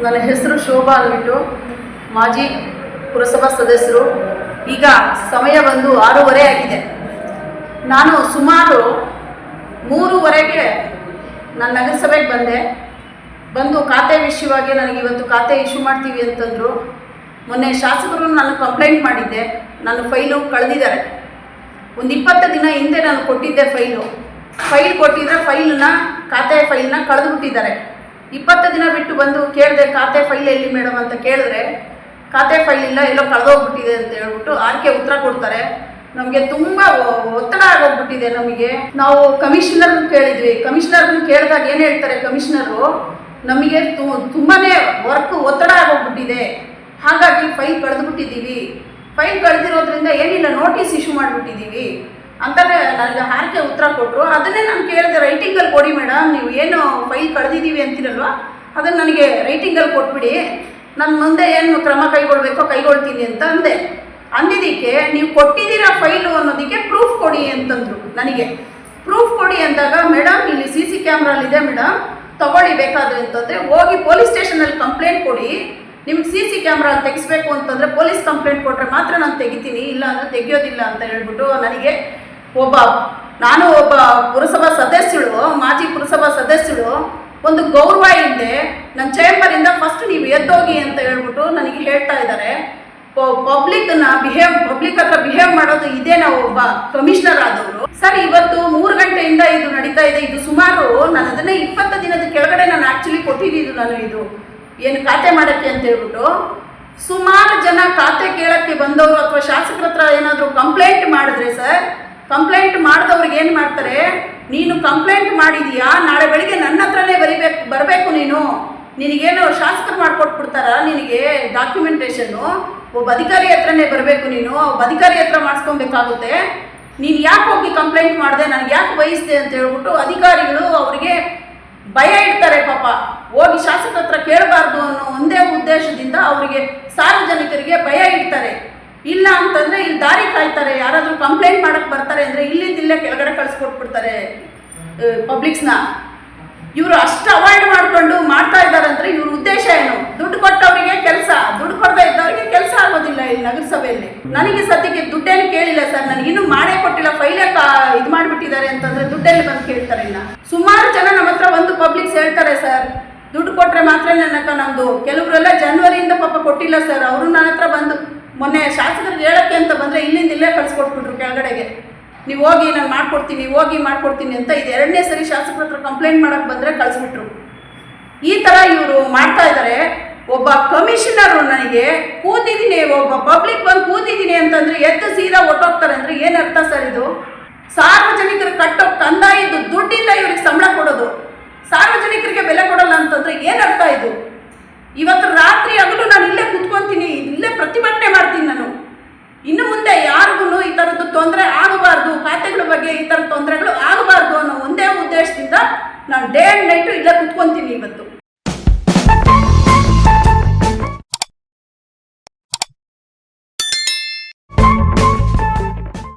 ನನ್ನ ಹೆಸರು ಶೋಭಾ ಅಂದ್ಬಿಟ್ಟು ಮಾಜಿ ಪುರಸಭಾ ಸದಸ್ಯರು. ಈಗ ಸಮಯ ಬಂದು 6:30 ಆಗಿದೆ. ನಾನು ಸುಮಾರು 3:30ಗೆ ನಾನು ನಗರಸಭೆಗೆ ಬಂದು ಖಾತೆ ವಿಷಯವಾಗಿ ನನಗೆ ಇವತ್ತು ಖಾತೆ ಇಶ್ಯೂ ಮಾಡ್ತೀವಿ ಅಂತಂದರು. ಮೊನ್ನೆ ಶಾಸಕರು ನಾನು ಕಂಪ್ಲೇಂಟ್ ಮಾಡಿದ್ದೆ, ನನ್ನ ಫೈಲು ಕಳೆದಿದ್ದಾರೆ. ಒಂದು 20 ದಿನ ಹಿಂದೆ ನಾನು ಕೊಟ್ಟಿದ್ದೆ ಫೈಲ್ ಕೊಟ್ಟಿದ್ದರೆ ಖಾತೆ ಫೈಲ್ನ ಕಳೆದುಬಿಟ್ಟಿದ್ದಾರೆ. 20 ದಿನ ಬಿಟ್ಟು ಬಂದು ಕೇಳಿದೆ, ಖಾತೆ ಫೈಲ್ ಎಲ್ಲಿ ಮೇಡಮ್ ಅಂತ ಕೇಳಿದ್ರೆ ಖಾತೆ ಫೈಲ್ ಇಲ್ಲ, ಎಲ್ಲೋ ಕಳೆದೋಗ್ಬಿಟ್ಟಿದೆ ಅಂತ ಹೇಳ್ಬಿಟ್ಟು ಆರ್ಕೆ ಉತ್ತರ ಕೊಡ್ತಾರೆ. ನಮಗೆ ತುಂಬ ಒತ್ತಡ ಆಗೋಗ್ಬಿಟ್ಟಿದೆ. ನಾವು ಕಮಿಷನರ್ನ ಕೇಳಿದ್ವಿ. ಕಮಿಷನರ್ನ ಕೇಳಿದಾಗ ಏನು ಹೇಳ್ತಾರೆ ಕಮಿಷನರು, ನಮಗೆ ತುಂಬಾ ಒತ್ತಡ ಆಗೋಗ್ಬಿಟ್ಟಿದೆ, ಹಾಗಾಗಿ ಫೈಲ್ ಕಳೆದುಬಿಟ್ಟಿದ್ದೀವಿ. ಫೈಲ್ ಕಳೆದಿರೋದ್ರಿಂದ ಏನಿಲ್ಲ, ನೋಟಿಸ್ ಇಶ್ಯೂ ಮಾಡಿಬಿಟ್ಟಿದ್ದೀವಿ ಅಂತಾರೆ. ನನಗೆ ಆರ್ಕೆ ಉತ್ತರ ಕೊಟ್ಟರು. ಅದನ್ನೇ ನಾನು ಕೇಳಿದೆ, ರೈಟಿಂಗಲ್ಲಿ ಕೊಡಿ ಮೇಡಮ್, ನೀವು ಏನು ಫೈಲ್ ಕಳೆದಿದ್ದೀವಿ ಅಂತಿರಲ್ವ ಅದನ್ನು ನನಗೆ ರೈಟಿಂಗಲ್ಲಿ ಕೊಟ್ಬಿಡಿ, ನನ್ನ ಮುಂದೆ ಏನು ಕ್ರಮ ಕೈಗೊಳ್ಬೇಕೋ ಕೈಗೊಳ್ತೀನಿ ಅಂತ ಅಂದಿದ್ದಕ್ಕೆ ನೀವು ಕೊಟ್ಟಿದ್ದೀರಾ ಫೈಲು ಅನ್ನೋದಕ್ಕೆ ಪ್ರೂಫ್ ಕೊಡಿ ಅಂತಂದರು. ನನಗೆ ಪ್ರೂಫ್ ಕೊಡಿ ಅಂದಾಗ, ಮೇಡಮ್ ಇಲ್ಲಿ CC ಕ್ಯಾಮ್ರಲ್ಲಿದೆ ಮೇಡಮ್, ತಗೊಳ್ಳಿ ಬೇಕಾದ್ರೆ ಅಂತಂದರೆ ಹೋಗಿ ಪೊಲೀಸ್ ಸ್ಟೇಷನಲ್ಲಿ ಕಂಪ್ಲೇಂಟ್ ಕೊಡಿ, ನಿಮ್ಗೆ CC ಕ್ಯಾಮ್ರಲ್ಲಿ ತೆಗಿಸ್ಬೇಕು ಅಂತಂದರೆ ಪೊಲೀಸ್ ಕಂಪ್ಲೇಂಟ್ ಕೊಟ್ಟರೆ ಮಾತ್ರ ನಾನು ತೆಗಿತೀನಿ, ಇಲ್ಲ ಅಂದರೆ ತೆಗಿಯೋದಿಲ್ಲ ಅಂತ ಹೇಳ್ಬಿಟ್ಟು ನನಗೆ ನಾನು ಒಬ್ಬ ಪುರಸಭಾ ಸದಸ್ಯಳು, ಮಾಜಿ ಪುರಸಭಾ ಸದಸ್ಯಳು, ಒಂದು ಗೌರವ ಇಲ್ಲದೆ ನನ್ನ ಚೇಂಬರಿಂದ ಫಸ್ಟ್ ನೀವು ಎದ್ದೋಗಿ ಅಂತ ಹೇಳ್ಬಿಟ್ಟು ನನಗೆ ಹೇಳ್ತಾ ಇದ್ದಾರೆ. ಪಬ್ಲಿಕ್ ಹತ್ರ ಬಿಹೇವ್ ಮಾಡೋದು ಇದೇ ನಾವು ಒಬ್ಬ ಕಮಿಷನರ್ ಆದವರು. ಸರ್, ಇವತ್ತು 3 ಗಂಟೆಯಿಂದ ಇದು ನಡೀತಾ ಇದೆ. ಇದು ಸುಮಾರು ನಾನು ಅದನ್ನೇ 20 ದಿನದ ಕೆಳಗಡೆ ನಾನು ಆ್ಯಕ್ಚುಲಿ ಕೊಟ್ಟಿದ್ದು. ನಾನು ಇದು ಏನು ಖಾತೆ ಮಾಡೋಕ್ಕೆ ಅಂತ ಹೇಳ್ಬಿಟ್ಟು ಸುಮಾರು ಜನ ಖಾತೆ ಕೇಳೋಕ್ಕೆ ಬಂದವರು ಅಥವಾ ಶಾಸಕರ ಹತ್ರ ಏನಾದರೂ ಕಂಪ್ಲೇಂಟ್ ಮಾಡಿದ್ರೆ, ಸರ್ ಕಂಪ್ಲೇಂಟ್ ಮಾಡಿದವ್ರಿಗೆ ಏನು ಮಾಡ್ತಾರೆ, ನೀನು ಕಂಪ್ಲೇಂಟ್ ಮಾಡಿದೀಯಾ, ನಾಳೆ ಬೆಳಿಗ್ಗೆ ನನ್ನ ಹತ್ರನೇ ಬರಬೇಕು, ನಿನಗೇನು ಶಾಸಕರು ಮಾಡಿಕೊಟ್ಬಿಡ್ತಾರ, ನಿನಗೆ ಡಾಕ್ಯುಮೆಂಟೇಷನ್ನು ಒಬ್ಬ ಅಧಿಕಾರಿ ಹತ್ರನೇ ಬರಬೇಕು, ಒಬ್ಬ ಅಧಿಕಾರಿ ಹತ್ರ ಮಾಡಿಸ್ಕೊಬೇಕಾಗುತ್ತೆ, ನೀನು ಯಾಕೆ ಹೋಗಿ ಕಂಪ್ಲೇಂಟ್ ಮಾಡಿದೆ, ನನಗೆ ಯಾಕೆ ವಹಿಸಿದೆ ಅಂತ ಹೇಳ್ಬಿಟ್ಟು ಅಧಿಕಾರಿಗಳು ಅವರಿಗೆ ಭಯ ಇಡ್ತಾರೆ. ಪಾಪ ಹೋಗಿ ಶಾಸಕರ ಹತ್ರ ಕೇಳಬಾರ್ದು ಅನ್ನೋ ಒಂದೇ ಉದ್ದೇಶದಿಂದ ಅವರಿಗೆ ಸಾರ್ವಜನಿಕರಿಗೆ ಭಯ ಇಡ್ತಾರೆ. ಇಲ್ಲ ಅಂತಂದರೆ ಇಲ್ಲಿ ದಾರಿ ಕಾಯ್ತಾರೆ. ಯಾರಾದರೂ ಕಂಪ್ಲೇಂಟ್ ಮಾಡೋಕ್ಕೆ ಬರ್ತಾರೆ ಅಂದರೆ ಇಲ್ಲೇ ಕೆಳಗಡೆ ಕಳಿಸ್ಕೊಟ್ಬಿಡ್ತಾರೆ ಪಬ್ಲಿಕ್ಸ್ನ. ಇವರು ಅಷ್ಟು ಅವಾಯ್ಡ್ ಮಾಡಿಕೊಂಡು ಮಾಡ್ತಾ ಇದ್ದಾರೆ ಅಂದರೆ ಇವ್ರ ಉದ್ದೇಶ ಏನು? ದುಡ್ಡು ಕೊಟ್ಟವರಿಗೆ ಕೆಲಸ, ದುಡ್ಡು ಕೊಡದೇ ಇದ್ದವರಿಗೆ ಕೆಲಸ ಆಗೋದಿಲ್ಲ ಇಲ್ಲಿ ನಗರಸಭೆಯಲ್ಲಿ. ನನಗೆ ಸದ್ಯಕ್ಕೆ ದುಡ್ಡೇನು ಕೇಳಿಲ್ಲ ಸರ್, ನನಗಿನ್ನೂ ಮಾಡೇ ಕೊಟ್ಟಿಲ್ಲ, ಫೈಲೇ ಇದು ಮಾಡಿಬಿಟ್ಟಿದ್ದಾರೆ ಅಂತಂದರೆ ದುಡ್ಡೆಲ್ಲಿ ಬಂದು ಕೇಳ್ತಾರೆ. ಇಲ್ಲ, ಸುಮಾರು ಜನ ನಮ್ಮ ಹತ್ರ ಒಂದು ಪಬ್ಲಿಕ್ಸ್ ಹೇಳ್ತಾರೆ, ಸರ್ ದುಡ್ಡು ಕೊಟ್ಟರೆ ಮಾತ್ರ ನಮ್ಮದು, ಕೆಲವರೆಲ್ಲ ಜನವರಿಯಿಂದ ಪಾಪ ಕೊಟ್ಟಿಲ್ಲ ಸರ್, ಅವರು ನನ್ನ ಹತ್ರ ಬಂದು ಮೊನ್ನೆ ಶಾಸಕರಿಗೆ ಹೇಳೋಕ್ಕೆ ಅಂತ ಬಂದರೆ ಇಲ್ಲೇ ಕಳಿಸ್ಕೊಟ್ಬಿಟ್ರು ಕೆಳಗಡೆಗೆ, ನೀವು ಹೋಗಿ ನಾನು ಮಾಡ್ಕೊಡ್ತೀನಿ ಅಂತ. ಇದು 2ನೇ ಸರಿ ಶಾಸಕರ ಹತ್ರ ಕಂಪ್ಲೇಂಟ್ ಮಾಡೋಕ್ಕೆ ಬಂದರೆ ಕಳಿಸ್ಬಿಟ್ರು. ಈ ಥರ ಇವರು ಮಾಡ್ತಾ ಇದ್ದಾರೆ. ಒಬ್ಬ ಕಮಿಷನರು ನನಗೆ ಕೂತಿದ್ದೀನಿ, ಒಬ್ಬ ಪಬ್ಲಿಕ್ ಬಂದು ಕೂತಿದ್ದೀನಿ ಅಂತಂದರೆ ಎದ್ದು ಸೀದಾ ಒಟ್ಟೋಗ್ತಾರೆ ಅಂದರೆ ಏನು ಅರ್ಥ ಸರ್? ಇದು ಸಾರ್ವಜನಿಕರು ಕಟ್ಟೋ ಕಂದಾಯದ್ದು ದುಡ್ಡಿಂದ ಇವ್ರಿಗೆ ಸಂಬಳ ಕೊಡೋದು, ಸಾರ್ವಜನಿಕರಿಗೆ ಬೆಲೆ ಕೊಡಲ್ಲ ಅಂತಂದರೆ ಏನು ಅರ್ಥ ಇದು? ಇವತ್ತು ರಾತ್ರಿ ಹಗಲು ನಾನು ಇಲ್ಲೇ ಕುತ್ಕೊತೀನಿ, ಇಲ್ಲೇ ಪ್ರತಿಭಟನೆ ಮಾಡ್ತೀನಿ. ನಾನು ಇನ್ನು ಮುಂದೆ ಯಾರಿಗೂ ಈ ಥರದ್ದು ತೊಂದರೆ ಆಗಬಾರ್ದು, ಖಾತೆಗಳ ಬಗ್ಗೆ ಈ ಥರ ತೊಂದರೆಗಳು ಆಗಬಾರ್ದು ಅನ್ನೋ ಒಂದೇ ಉದ್ದೇಶದಿಂದ ನಾನು ಡೇ ಆ್ಯಂಡ್ ನೈಟು ಇಲ್ಲೇ ಕುತ್ಕೊತೀನಿ ಇವತ್ತು.